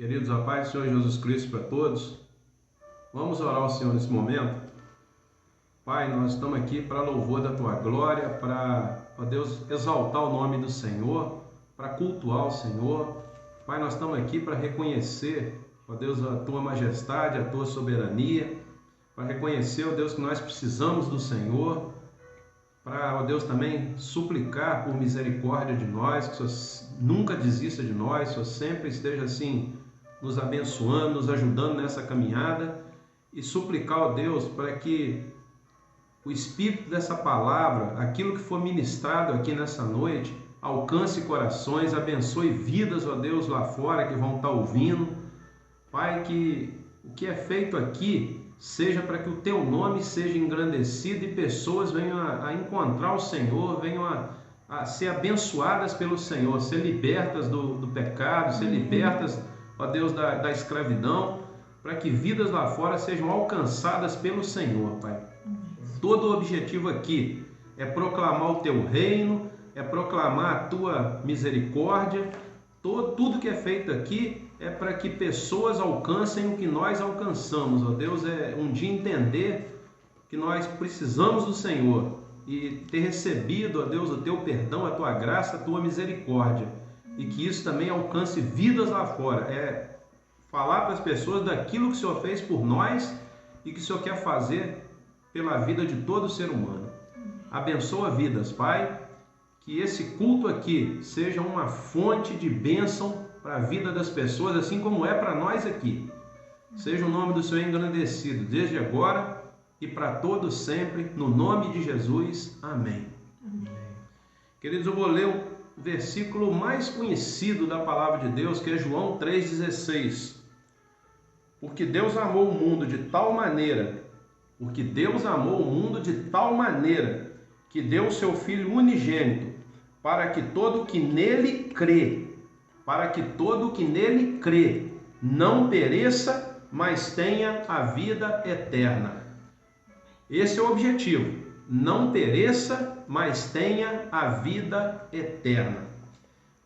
Queridos, a paz do Senhor Jesus Cristo para todos. Vamos orar ao Senhor nesse momento. Pai, nós estamos aqui para louvor da Tua glória, para, ó Deus, exaltar o nome do Senhor, para cultuar o Senhor. Pai, nós estamos aqui para reconhecer, ó Deus, a Tua majestade, a Tua soberania, para reconhecer, ó Deus, que nós precisamos do Senhor, para, ó Deus, também suplicar por misericórdia de nós, que o Senhor nunca desista de nós, que o Senhor sempre esteja assim, nos abençoando, nos ajudando nessa caminhada, e suplicar, ó Deus, para que o Espírito dessa palavra, aquilo que for ministrado aqui nessa noite, alcance corações, abençoe vidas, ó Deus, lá fora que vão estar ouvindo. Pai, que o que é feito aqui seja para que o Teu nome seja engrandecido e pessoas venham a encontrar o Senhor, venham a ser abençoadas pelo Senhor, ser libertas do pecado, ser libertas, ó Deus, da escravidão, para que vidas lá fora sejam alcançadas pelo Senhor, Pai. Todo o objetivo aqui é proclamar o Teu reino, é proclamar a Tua misericórdia. Tudo que é feito aqui é para que pessoas alcancem o que nós alcançamos, ó Deus, é um dia entender que nós precisamos do Senhor e ter recebido, ó Deus, o Teu perdão, a Tua graça, a Tua misericórdia, e que isso também alcance vidas lá fora, é falar para as pessoas daquilo que o Senhor fez por nós e que o Senhor quer fazer pela vida de todo ser humano. Abençoa vidas, Pai, que esse culto aqui seja uma fonte de bênção para a vida das pessoas, assim como é para nós aqui. Seja o nome do Senhor engrandecido, desde agora e para todos sempre, no nome de Jesus. Amém. Amém. Queridos, eu vou ler o versículo mais conhecido da palavra de Deus, que é João 3,16. Porque Deus amou o mundo de tal maneira, que deu o seu Filho unigênito, para que todo que nele crê, não pereça, mas tenha a vida eterna. Esse é o objetivo, não pereça, mas tenha a vida eterna.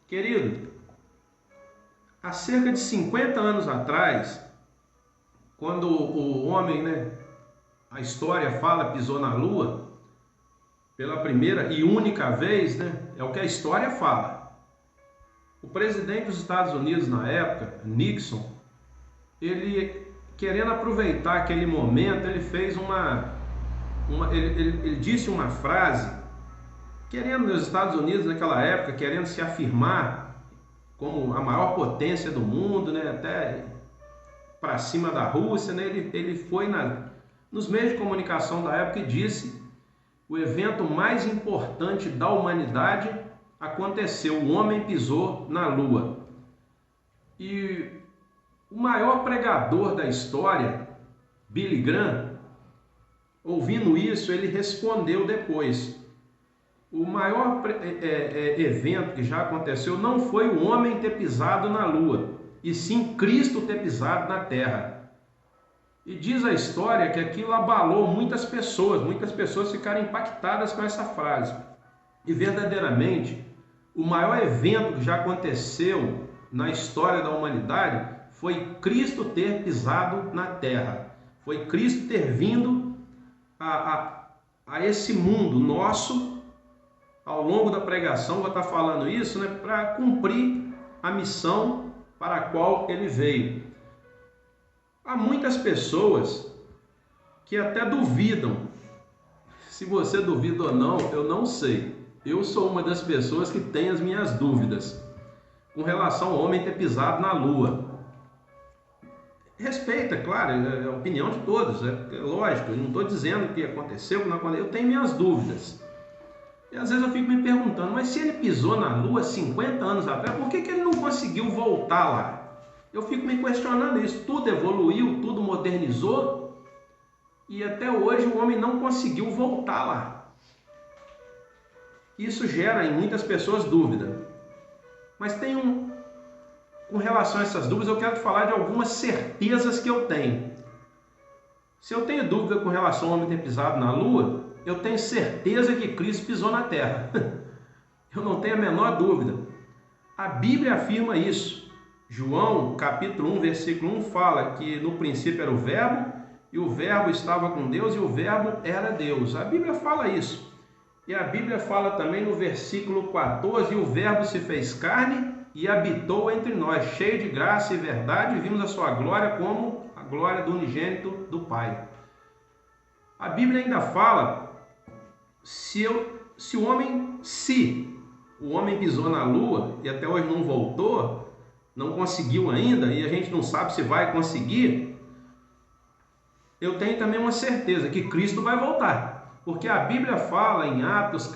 Querido, há cerca de 50 anos atrás, quando o homem, a história fala, pisou na Lua, pela primeira e única vez, é o que a história fala. O presidente dos Estados Unidos na época, Nixon, ele querendo aproveitar aquele momento, ele fez ele disse uma frase, querendo os Estados Unidos naquela época, querendo se afirmar como a maior potência do mundo, até para cima da Rússia, ele foi nos meios de comunicação da época e disse: o evento mais importante da humanidade aconteceu, o homem pisou na Lua. E o maior pregador da história, Billy Graham, ouvindo isso, ele respondeu depois: o maior evento que já aconteceu não foi o homem ter pisado na Lua, e sim Cristo ter pisado na Terra. E diz a história que aquilo abalou muitas pessoas ficaram impactadas com essa frase. E verdadeiramente, o maior evento que já aconteceu na história da humanidade foi Cristo ter pisado na Terra. Foi Cristo ter vindo a esse mundo nosso. Ao longo da pregação vou estar falando isso, para cumprir a missão para a qual ele veio. Há muitas pessoas que até duvidam. Se você duvida ou não, eu não sei. Eu sou uma das pessoas que tem as minhas dúvidas com relação ao homem ter pisado na Lua. Respeita, claro, é a opinião de todos, é lógico. Eu não estou dizendo que aconteceu, que não aconteceu. Eu tenho minhas dúvidas. E às vezes eu fico me perguntando, mas se ele pisou na Lua 50 anos atrás, por que ele não conseguiu voltar lá? Eu fico me questionando isso. Tudo evoluiu, tudo modernizou e até hoje o homem não conseguiu voltar lá. Isso gera em muitas pessoas dúvida. Mas com relação a essas dúvidas, eu quero te falar de algumas certezas que eu tenho. Se eu tenho dúvida com relação ao homem ter pisado na Lua, eu tenho certeza que Cristo pisou na Terra. Eu não tenho a menor dúvida. A Bíblia afirma isso. João, capítulo 1, versículo 1, fala que no princípio era o Verbo, e o Verbo estava com Deus, e o Verbo era Deus. A Bíblia fala isso. E a Bíblia fala também no versículo 14, e o Verbo se fez carne e habitou entre nós, cheio de graça e verdade, e vimos a sua glória como a glória do unigênito do Pai. A Bíblia ainda fala, se o homem pisou na lua e até hoje não voltou, não conseguiu ainda, e a gente não sabe se vai conseguir, eu tenho também uma certeza que Cristo vai voltar. Porque a Bíblia fala em Atos,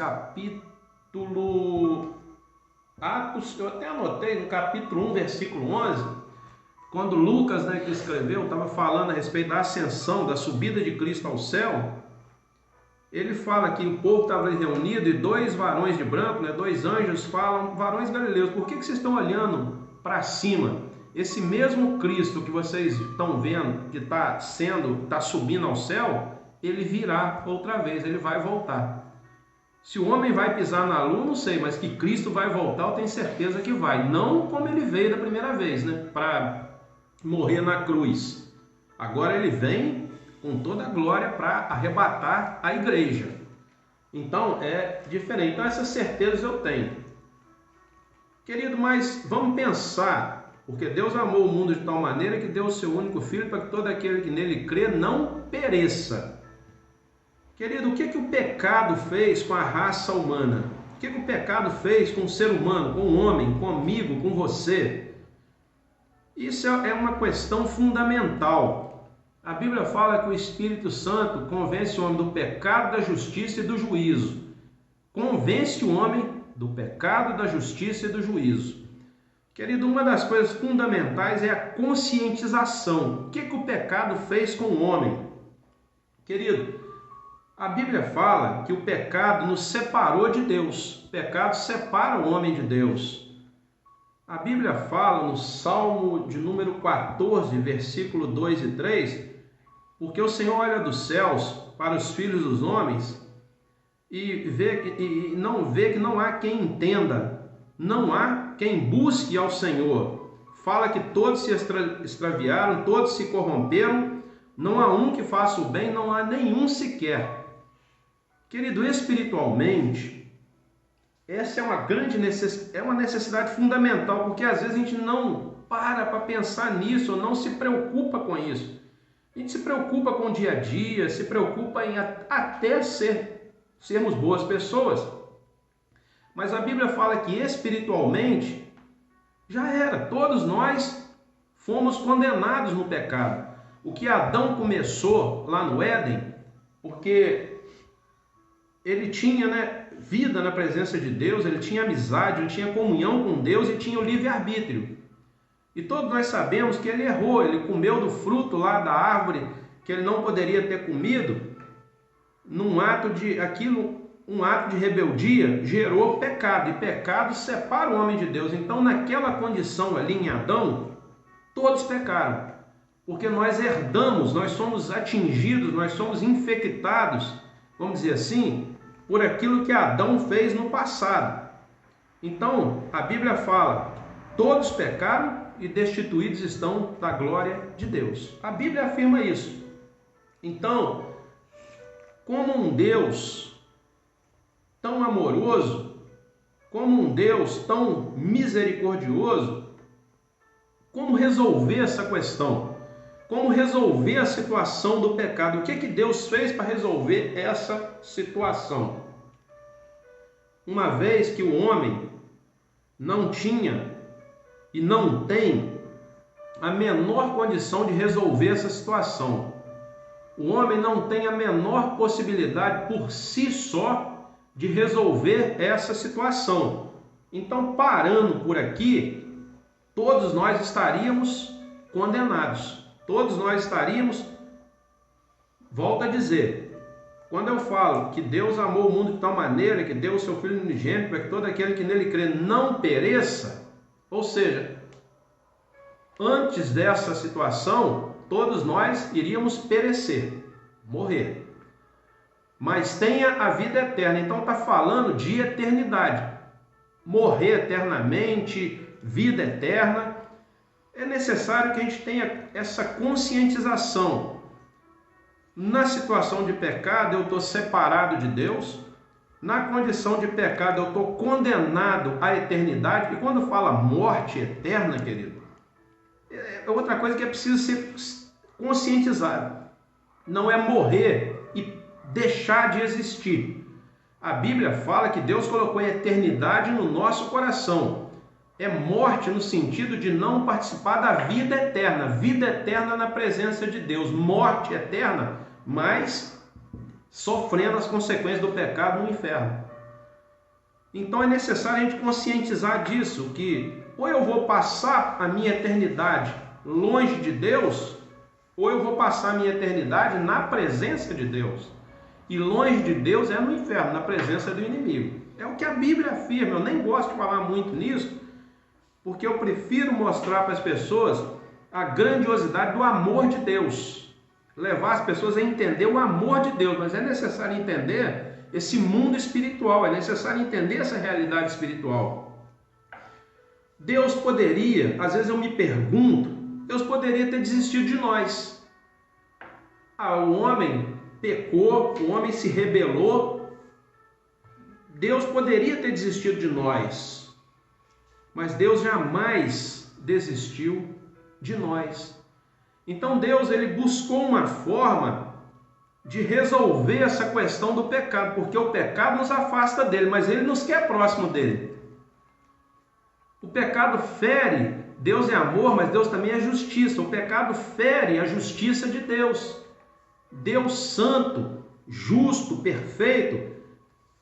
eu até anotei no capítulo 1, versículo 11, quando Lucas, que escreveu, estava falando a respeito da ascensão, da subida de Cristo ao céu. Ele fala que o povo estava reunido e dois varões de branco, dois anjos falam, varões galileus, por que vocês estão olhando para cima? Esse mesmo Cristo que vocês estão vendo, que está subindo ao céu, ele virá outra vez, ele vai voltar. Se o homem vai pisar na lua, não sei, mas que Cristo vai voltar, eu tenho certeza que vai. Não como ele veio da primeira vez, para morrer na cruz. Agora ele vem com toda a glória para arrebatar a igreja. Então é diferente. Então essas certezas eu tenho. Querido, mas vamos pensar, porque Deus amou o mundo de tal maneira que deu o seu único Filho para que todo aquele que nele crê não pereça. Querido, o que o pecado fez com a raça humana? O que o pecado fez com o ser humano, com o homem, comigo, com você? Isso é uma questão fundamental. A Bíblia fala que o Espírito Santo convence o homem do pecado, da justiça e do juízo. Convence o homem do pecado, da justiça e do juízo. Querido, uma das coisas fundamentais é a conscientização. O que o pecado fez com o homem? Querido, a Bíblia fala que o pecado nos separou de Deus. O pecado separa o homem de Deus. A Bíblia fala no Salmo de número 14, versículo 2 e 3, porque o Senhor olha dos céus para os filhos dos homens e não vê que não há quem entenda, não há quem busque ao Senhor. Fala que todos se extraviaram, todos se corromperam, não há um que faça o bem, não há nenhum sequer. Querido, espiritualmente, essa é uma grande necessidade fundamental, porque às vezes a gente não para pensar nisso, ou não se preocupa com isso. A gente se preocupa com o dia a dia, se preocupa em até sermos boas pessoas. Mas a Bíblia fala que espiritualmente já era, todos nós fomos condenados no pecado. O que Adão começou lá no Éden, porque ele tinha vida na presença de Deus, ele tinha amizade, ele tinha comunhão com Deus e tinha o livre-arbítrio. E todos nós sabemos que ele errou, ele comeu do fruto lá da árvore que ele não poderia ter comido, um ato de rebeldia gerou pecado, e pecado separa o homem de Deus. Então, naquela condição ali em Adão, todos pecaram, porque nós herdamos, nós somos atingidos, nós somos infectados, vamos dizer assim, por aquilo que Adão fez no passado. Então, a Bíblia fala, todos pecaram e destituídos estão da glória de Deus. A Bíblia afirma isso. Então, como um Deus tão amoroso, como um Deus tão misericordioso, como resolver essa questão? Como resolver a situação do pecado? O que Deus fez para resolver essa situação? Uma vez que o homem não tinha e não tem a menor condição de resolver essa situação. O homem não tem a menor possibilidade por si só de resolver essa situação. Então, parando por aqui, todos nós estaríamos condenados. Todos nós estaríamos, volto a dizer, quando eu falo que Deus amou o mundo de tal maneira que deu o seu Filho unigênito para que todo aquele que nele crê não pereça, ou seja, antes dessa situação, todos nós iríamos perecer, morrer. Mas tenha a vida eterna. Então está falando de eternidade. Morrer eternamente, vida eterna. é necessário que a gente tenha essa conscientização. Na situação de pecado, eu estou separado de Deus. Na condição de pecado, eu estou condenado à eternidade. E quando fala morte eterna, querido, é outra coisa que é preciso ser conscientizado. Não é morrer e deixar de existir. A Bíblia fala que Deus colocou a eternidade no nosso coração. É morte no sentido de não participar da vida eterna na presença de Deus. Morte eterna, mas sofrendo as consequências do pecado no inferno. Então é necessário a gente conscientizar disso, que ou eu vou passar a minha eternidade longe de Deus, ou eu vou passar a minha eternidade na presença de Deus. E longe de Deus é no inferno, na presença do inimigo. É o que a Bíblia afirma. Eu nem gosto de falar muito nisso, porque eu prefiro mostrar para as pessoas a grandiosidade do amor de Deus. Levar as pessoas a entender o amor de Deus. Mas é necessário entender esse mundo espiritual, é necessário entender essa realidade espiritual. Deus poderia, às vezes eu me pergunto, Deus poderia ter desistido de nós. O homem pecou, o homem se rebelou. Deus poderia ter desistido de nós, mas Deus jamais desistiu de nós. Então Deus, ele buscou uma forma de resolver essa questão do pecado, porque o pecado nos afasta dele, mas ele nos quer próximo dele. O pecado fere, Deus é amor, mas Deus também é justiça. O pecado fere a justiça de Deus. Deus santo, justo, perfeito,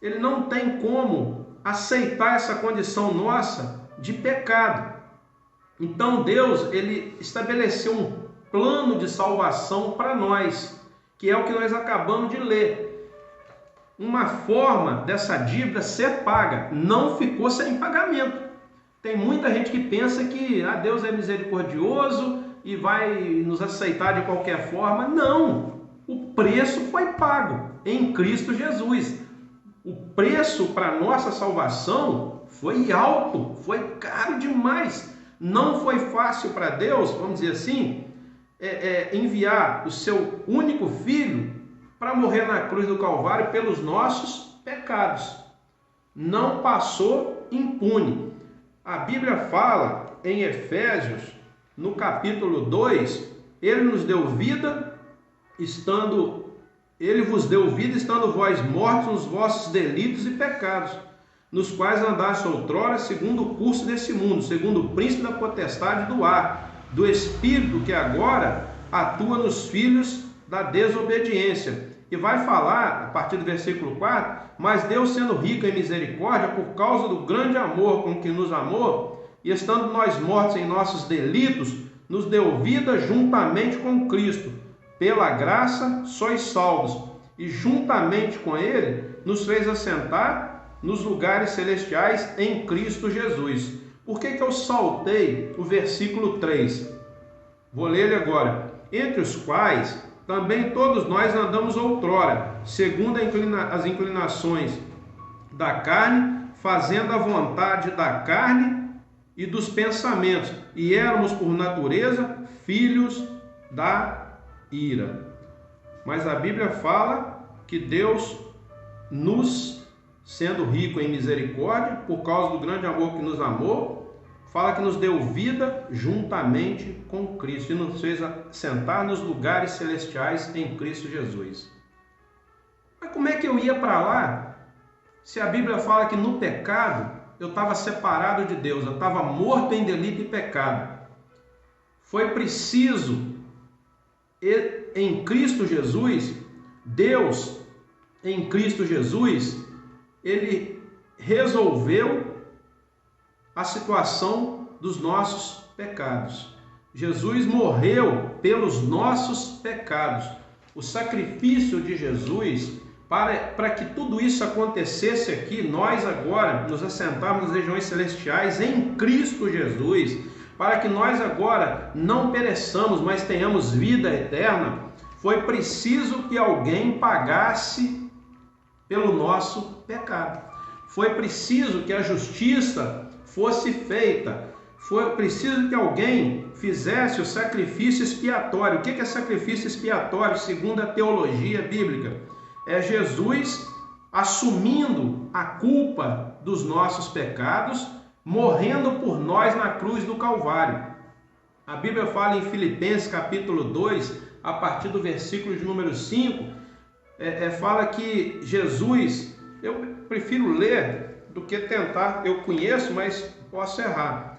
ele não tem como aceitar essa condição nossa de pecado. Então Deus, ele estabeleceu um plano de salvação para nós, que é o que nós acabamos de ler. Uma forma dessa dívida ser paga, não ficou sem pagamento. Tem muita gente que pensa que Deus é misericordioso e vai nos aceitar de qualquer forma. Não, o preço foi pago em Cristo Jesus. O preço para a nossa salvação foi alto, foi caro demais. Não foi fácil para Deus, vamos dizer assim, enviar o seu único filho para morrer na cruz do Calvário pelos nossos pecados. Não passou impune. A Bíblia fala em Efésios, no capítulo 2, ele nos deu vida, ele vos deu vida, estando vós mortos nos vossos delitos e pecados, nos quais andaste outrora, segundo o curso desse mundo, segundo o príncipe da potestade do ar, do espírito que agora atua nos filhos da desobediência. E vai falar, a partir do versículo 4, mas Deus, sendo rico em misericórdia, por causa do grande amor com que nos amou, e estando nós mortos em nossos delitos, nos deu vida juntamente com Cristo. Pela graça sois salvos, e juntamente com Ele nos fez assentar nos lugares celestiais em Cristo Jesus. Por que eu saltei o versículo 3? Vou ler ele agora. Entre os quais também todos nós andamos outrora, segundo as inclinações da carne, fazendo a vontade da carne e dos pensamentos, e éramos por natureza filhos da ira. Mas a Bíblia fala que Deus, sendo rico em misericórdia, por causa do grande amor que nos amou, fala que nos deu vida juntamente com Cristo e nos fez sentar nos lugares celestiais em Cristo Jesus. Mas como é que eu ia para lá se a Bíblia fala que no pecado eu estava separado de Deus, eu estava morto em delito e pecado? Foi preciso, em Cristo Jesus, Deus, em Cristo Jesus, ele resolveu a situação dos nossos pecados. Jesus morreu pelos nossos pecados. O sacrifício de Jesus, para que tudo isso acontecesse aqui, nós agora nos assentarmos nas regiões celestiais em Cristo Jesus, para que nós agora não pereçamos, mas tenhamos vida eterna, foi preciso que alguém pagasse pelo nosso pecado. Foi preciso que a justiça fosse feita. foi preciso que alguém fizesse o sacrifício expiatório. O que é sacrifício expiatório, segundo a teologia bíblica? É Jesus assumindo a culpa dos nossos pecados, morrendo por nós na cruz do Calvário. A Bíblia fala em Filipenses capítulo 2, a partir do versículo de número 5, fala que Jesus, eu prefiro ler do que tentar, eu conheço, mas posso errar.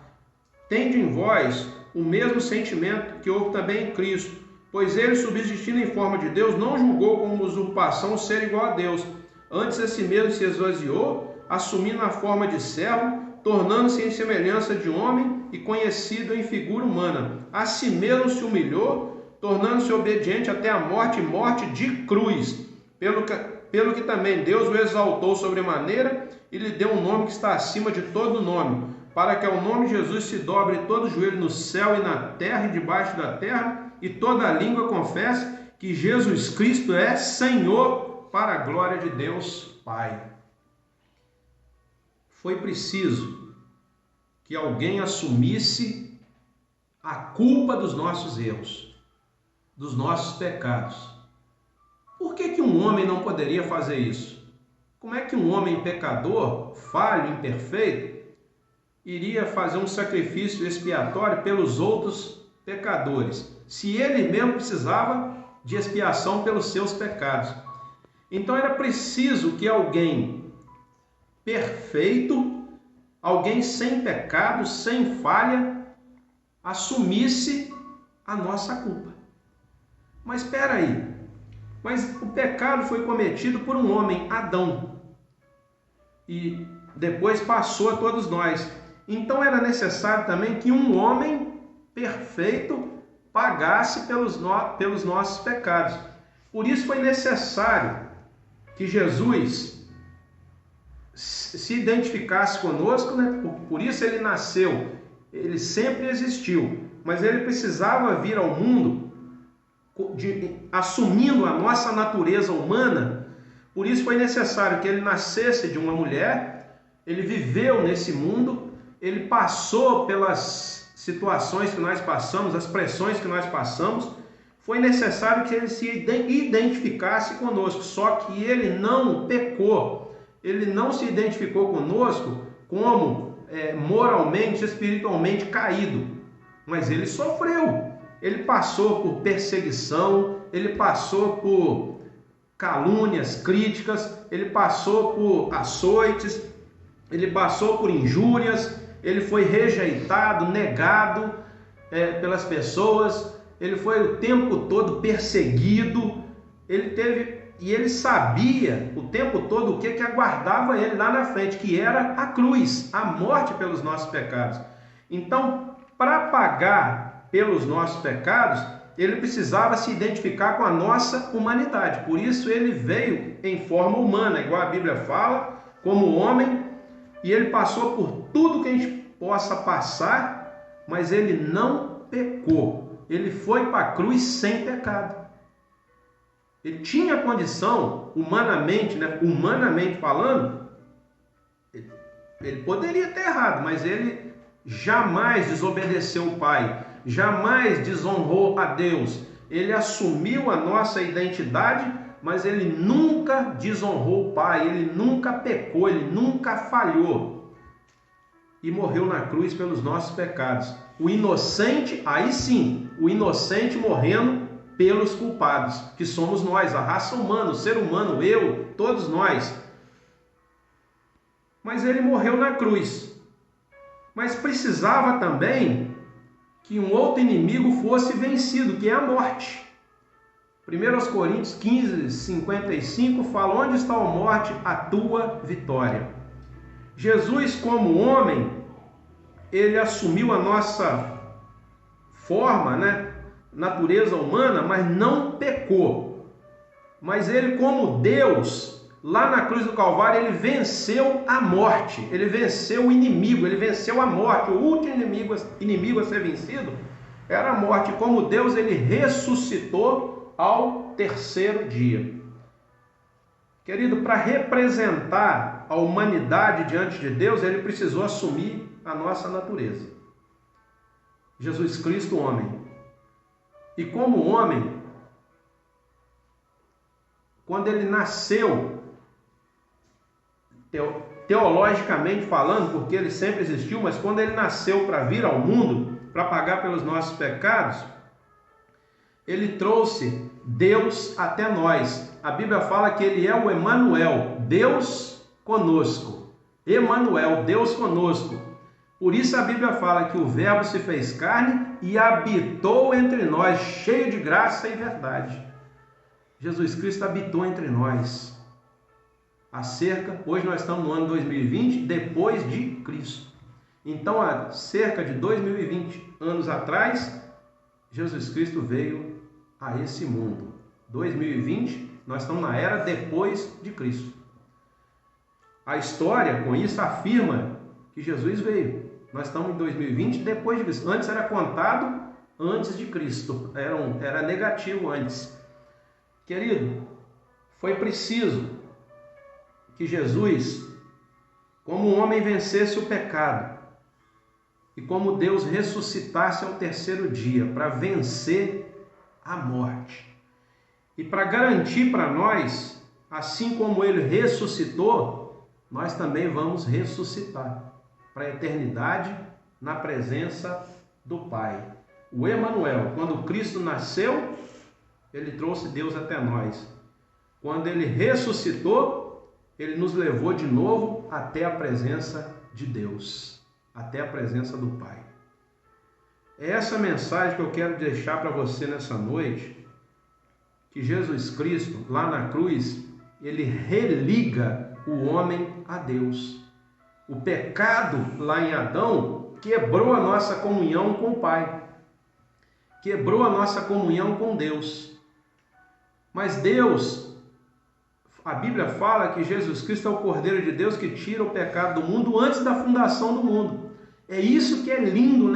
Tende em vós o mesmo sentimento que houve também em Cristo, pois ele, subsistindo em forma de Deus, não julgou como usurpação ser igual a Deus. Antes a si mesmo se esvaziou, assumindo a forma de servo, tornando-se em semelhança de homem e conhecido em figura humana. A si mesmo se humilhou, tornando-se obediente até a morte e morte de cruz. Pelo que também Deus o exaltou sobremaneira e lhe deu um nome que está acima de todo nome, para que ao nome de Jesus se dobre todo o joelho no céu e na terra e debaixo da terra, e toda a língua confesse que Jesus Cristo é Senhor, para a glória de Deus Pai. Foi preciso que alguém assumisse a culpa dos nossos erros, dos nossos pecados. Por que um homem não poderia fazer isso? Como é que um homem pecador, falho, imperfeito, iria fazer um sacrifício expiatório pelos outros pecadores, se ele mesmo precisava de expiação pelos seus pecados? Então era preciso que alguém perfeito, alguém sem pecado, sem falha, assumisse a nossa culpa. Mas espera aí, mas o pecado foi cometido por um homem, Adão, e depois passou a todos nós. Então era necessário também que um homem perfeito pagasse pelos nossos pecados. Por isso foi necessário que Jesus se identificasse conosco, né? Por isso ele nasceu, ele sempre existiu, mas ele precisava vir ao mundo assumindo a nossa natureza humana. Por isso foi necessário que ele nascesse de uma mulher, ele viveu nesse mundo, ele passou pelas situações que nós passamos, as pressões que nós passamos. Foi necessário que ele se identificasse conosco, só que ele não pecou, ele não se identificou conosco como moralmente, espiritualmente caído, mas ele sofreu, ele passou por perseguição, ele passou por calúnias, críticas, ele passou por açoites, ele passou por injúrias, ele foi rejeitado, negado pelas pessoas, ele foi o tempo todo perseguido, ele sabia o tempo todo o que aguardava ele lá na frente, que era a cruz, a morte pelos nossos pecados. Então, para pagar pelos nossos pecados, ele precisava se identificar com a nossa humanidade. Por isso ele veio em forma humana, igual a Bíblia fala, como homem, e ele passou por tudo que a gente possa passar, mas ele não pecou. Ele foi para a cruz sem pecado. Ele tinha condição, humanamente falando, ele poderia ter errado, mas ele jamais desobedeceu o Pai, jamais desonrou a Deus. Ele assumiu a nossa identidade, mas ele nunca desonrou o Pai, ele nunca pecou, ele nunca falhou. E morreu na cruz pelos nossos pecados. O inocente, aí sim, o inocente morrendo pelos culpados, que somos nós, a raça humana, o ser humano, eu, todos nós. Mas ele morreu na cruz. Mas precisava também que um outro inimigo fosse vencido, que é a morte. 1 Coríntios 15, 55 fala: onde está a morte, a tua vitória? Jesus, como homem, ele assumiu a nossa forma, natureza humana, mas não pecou. Mas ele, como Deus, lá na cruz do Calvário, ele venceu a morte, ele venceu o inimigo, ele venceu a morte. O último inimigo a ser vencido era a morte. Como Deus, ele ressuscitou ao terceiro dia. Querido, para representar a humanidade diante de Deus, ele precisou assumir a nossa natureza. Jesus Cristo, homem. E como homem, quando ele nasceu, teologicamente falando, porque ele sempre existiu, mas quando ele nasceu para vir ao mundo, para pagar pelos nossos pecados, ele trouxe Deus até nós. A Bíblia fala que ele é o Emanuel, Deus conosco. Emanuel, Deus conosco. Por isso a Bíblia fala que o Verbo se fez carne e habitou entre nós, cheio de graça e verdade. Jesus Cristo habitou entre nós. Hoje nós estamos no ano 2020, depois de Cristo. Então, há cerca de 2020 anos atrás, Jesus Cristo veio a esse mundo. 2020, nós estamos na era depois de Cristo. A história, com isso, afirma que Jesus veio. Nós estamos em 2020 depois de Cristo. Antes era contado antes de Cristo. Era negativo antes. Querido, foi preciso que Jesus, como um homem, vencesse o pecado e como Deus ressuscitasse ao terceiro dia para vencer a morte. E para garantir para nós, assim como ele ressuscitou, nós também vamos ressuscitar para a eternidade na presença do Pai. O Emanuel, quando Cristo nasceu, ele trouxe Deus até nós. Quando ele ressuscitou, ele nos levou de novo até a presença de Deus, até a presença do Pai. É essa mensagem que eu quero deixar para você nessa noite, que Jesus Cristo, lá na cruz, ele religa o homem a Deus. O pecado lá em Adão quebrou a nossa comunhão com o Pai, quebrou a nossa comunhão com Deus. Mas Deus, a Bíblia fala que Jesus Cristo é o Cordeiro de Deus que tira o pecado do mundo antes da fundação do mundo. É isso que é lindo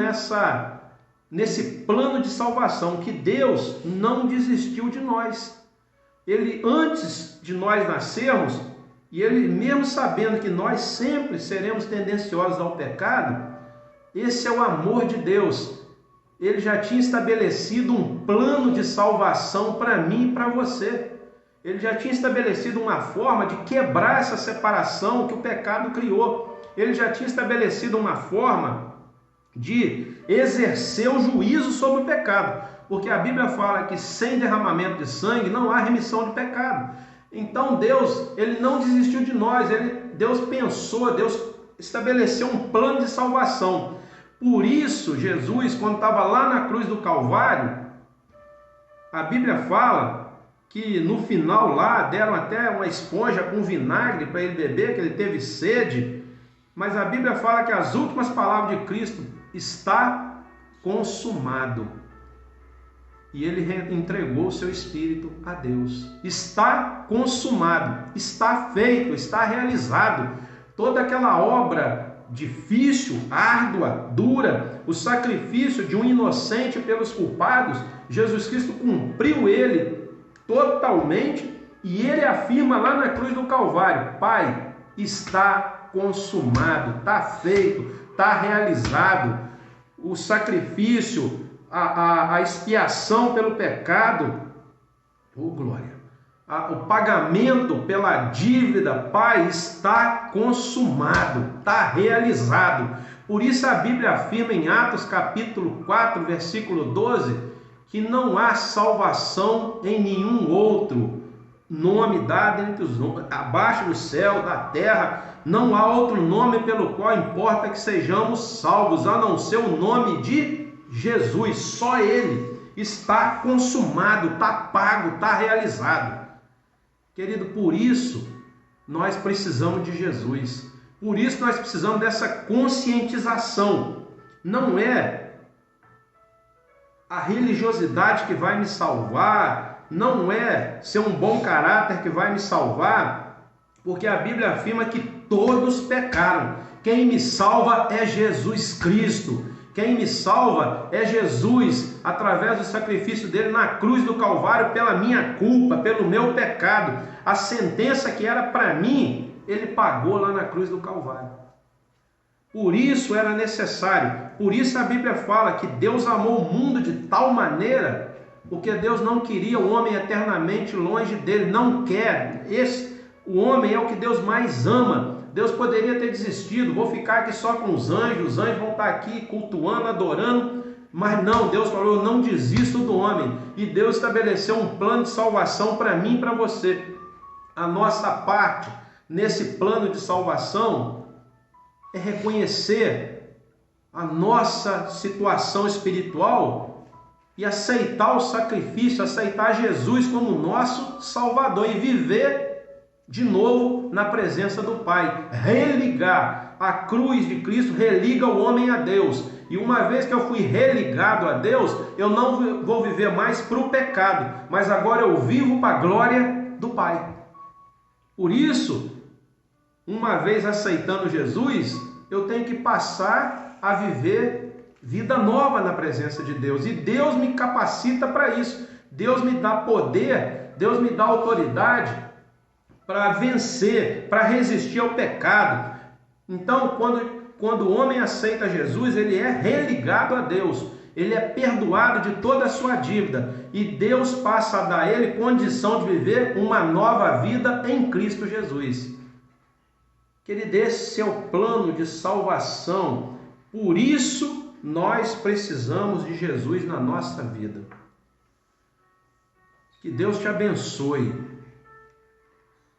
nesse plano de salvação, que Deus não desistiu de nós. Ele, antes de nós nascermos, e ele mesmo sabendo que nós sempre seremos tendenciosos ao pecado, esse é o amor de Deus. Ele já tinha estabelecido um plano de salvação para mim e para você. Ele já tinha estabelecido uma forma de quebrar essa separação que o pecado criou. Ele já tinha estabelecido uma forma de exercer o juízo sobre o pecado. Porque a Bíblia fala que sem derramamento de sangue não há remissão de pecado. Então Deus, ele não desistiu de nós. Deus pensou, Deus estabeleceu um plano de salvação. Por isso, Jesus, quando estava lá na cruz do Calvário, a Bíblia fala que no final lá deram até uma esponja com vinagre para ele beber, que ele teve sede. Mas a Bíblia fala que as últimas palavras de Cristo: está consumado. E ele entregou o seu espírito a Deus. Está consumado, está feito, está realizado. Toda aquela obra difícil, árdua, dura, o sacrifício de um inocente pelos culpados, Jesus Cristo cumpriu ele totalmente, e ele afirma lá na cruz do Calvário: Pai, está consumado, está feito, está realizado. O sacrifício, a expiação pelo pecado, glória, o pagamento pela dívida, Pai, está consumado, está realizado. Por isso a Bíblia afirma em Atos capítulo 4, versículo 12, que não há salvação em nenhum outro nome dado entre os homens, abaixo do céu, da terra, não há outro nome pelo qual importa que sejamos salvos, a não ser o nome de Jesus. Só Ele. Está consumado, está pago, está realizado. Querido, por isso nós precisamos de Jesus. Por isso nós precisamos dessa conscientização. Não é a religiosidade que vai me salvar, não é ser um bom caráter que vai me salvar, porque a Bíblia afirma que todos pecaram. Quem me salva é Jesus Cristo. Quem me salva é Jesus, através do sacrifício dele na cruz do Calvário, pela minha culpa, pelo meu pecado. A sentença que era para mim, ele pagou lá na cruz do Calvário. Por isso era necessário, Por isso a Bíblia fala que Deus amou o mundo de tal maneira, porque Deus não queria o homem eternamente longe dele, não quer. O homem é o que Deus mais ama. Deus poderia ter desistido, vou ficar aqui só com os anjos vão estar aqui cultuando, adorando, mas não, Deus falou, eu não desisto do homem, e Deus estabeleceu um plano de salvação para mim e para você. A nossa parte nesse plano de salvação é reconhecer a nossa situação espiritual e aceitar o sacrifício, aceitar Jesus como nosso Salvador e viver de novo na presença do Pai. Religar a cruz de Cristo, religa o homem a Deus. E uma vez que eu fui religado a Deus, eu não vou viver mais para o pecado, mas agora eu vivo para a glória do Pai. Por isso, uma vez aceitando Jesus, eu tenho que passar a viver vida nova na presença de Deus. E Deus me capacita para isso. Deus me dá poder, Deus me dá autoridade para vencer, para resistir ao pecado. Então, quando o homem aceita Jesus, ele é religado a Deus. Ele é perdoado de toda a sua dívida. E Deus passa a dar a ele condição de viver uma nova vida em Cristo Jesus. Querido, esse é o plano de salvação. Por isso, nós precisamos de Jesus na nossa vida. Que Deus te abençoe.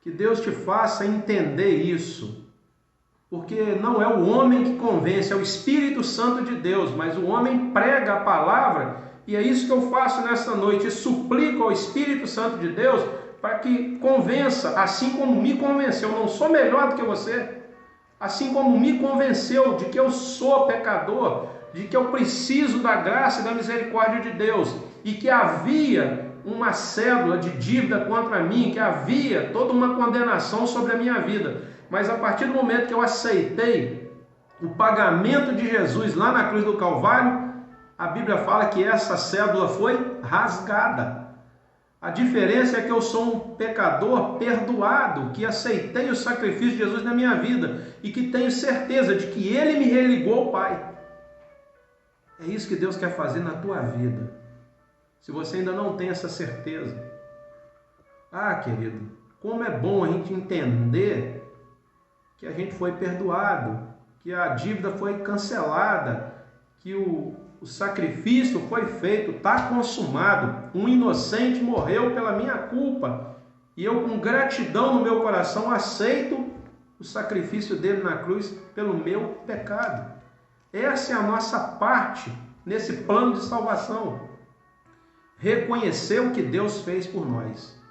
Que Deus te faça entender isso. Porque não é o homem que convence, é o Espírito Santo de Deus. Mas o homem prega a palavra. E é isso que eu faço nesta noite. Suplico ao Espírito Santo de Deus para que convença, assim como me convenceu. Eu não sou melhor do que você. Assim como me convenceu de que eu sou pecador, de que eu preciso da graça e da misericórdia de Deus, e que havia uma cédula de dívida contra mim, que havia toda uma condenação sobre a minha vida. Mas a partir do momento que eu aceitei o pagamento de Jesus lá na cruz do Calvário, a Bíblia fala que essa cédula foi rasgada. A diferença é que eu sou um pecador perdoado, que aceitei o sacrifício de Jesus na minha vida e que tenho certeza de que Ele me religou ao Pai. É isso que Deus quer fazer na tua vida. Se você ainda não tem essa certeza, querido, como é bom a gente entender que a gente foi perdoado, que a dívida foi cancelada, que o sacrifício foi feito, está consumado. Um inocente morreu pela minha culpa. E eu, com gratidão no meu coração, aceito o sacrifício dele na cruz pelo meu pecado. Essa é a nossa parte nesse plano de salvação. Reconhecer o que Deus fez por nós.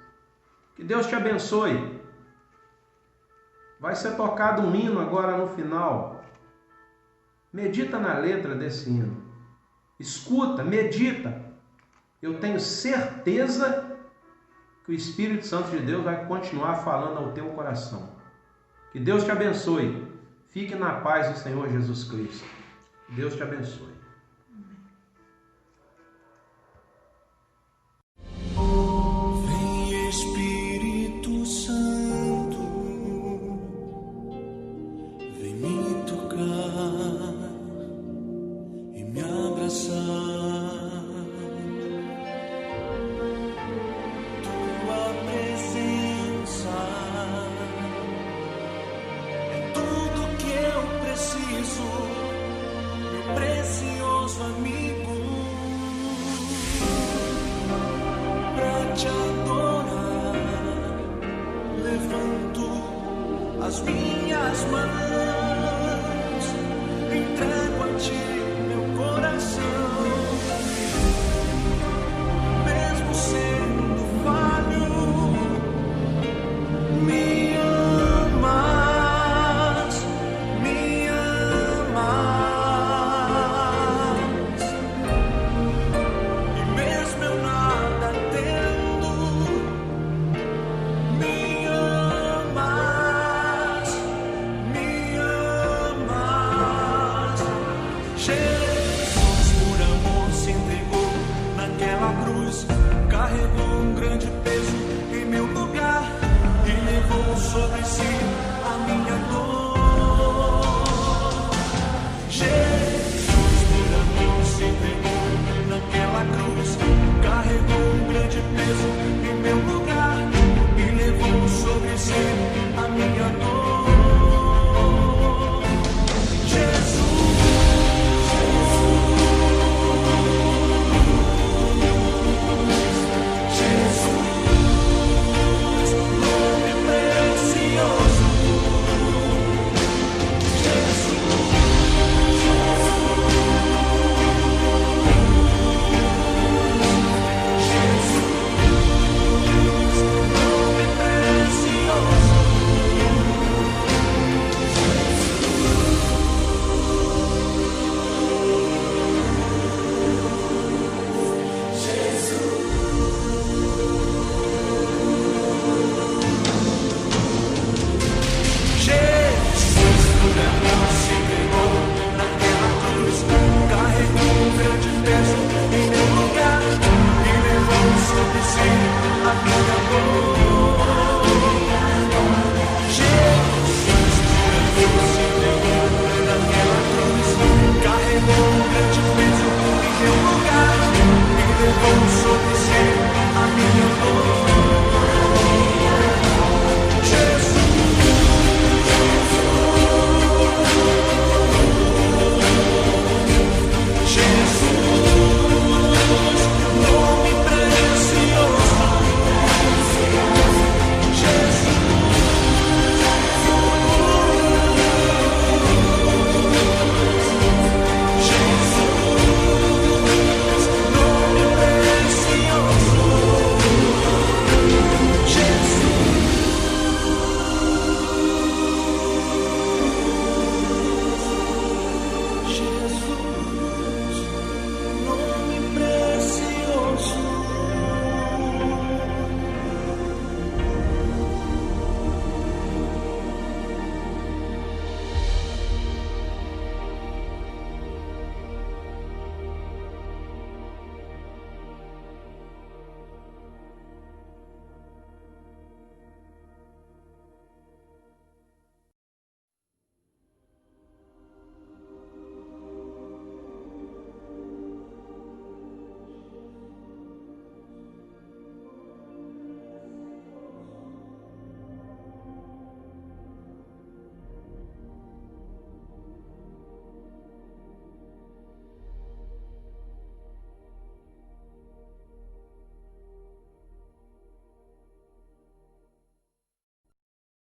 Que Deus te abençoe. Vai ser tocado um hino agora no final. Medita na letra desse hino. Escuta, medita. Eu tenho certeza que o Espírito Santo de Deus vai continuar falando ao teu coração. Que Deus te abençoe. Fique na paz do Senhor Jesus Cristo. Deus te abençoe. Vem Espírito Santo, vem me tocar e me abraçar. Tua presença é tudo que eu preciso, meu precioso amigo, pra te adorar. Levanto as minhas mãos.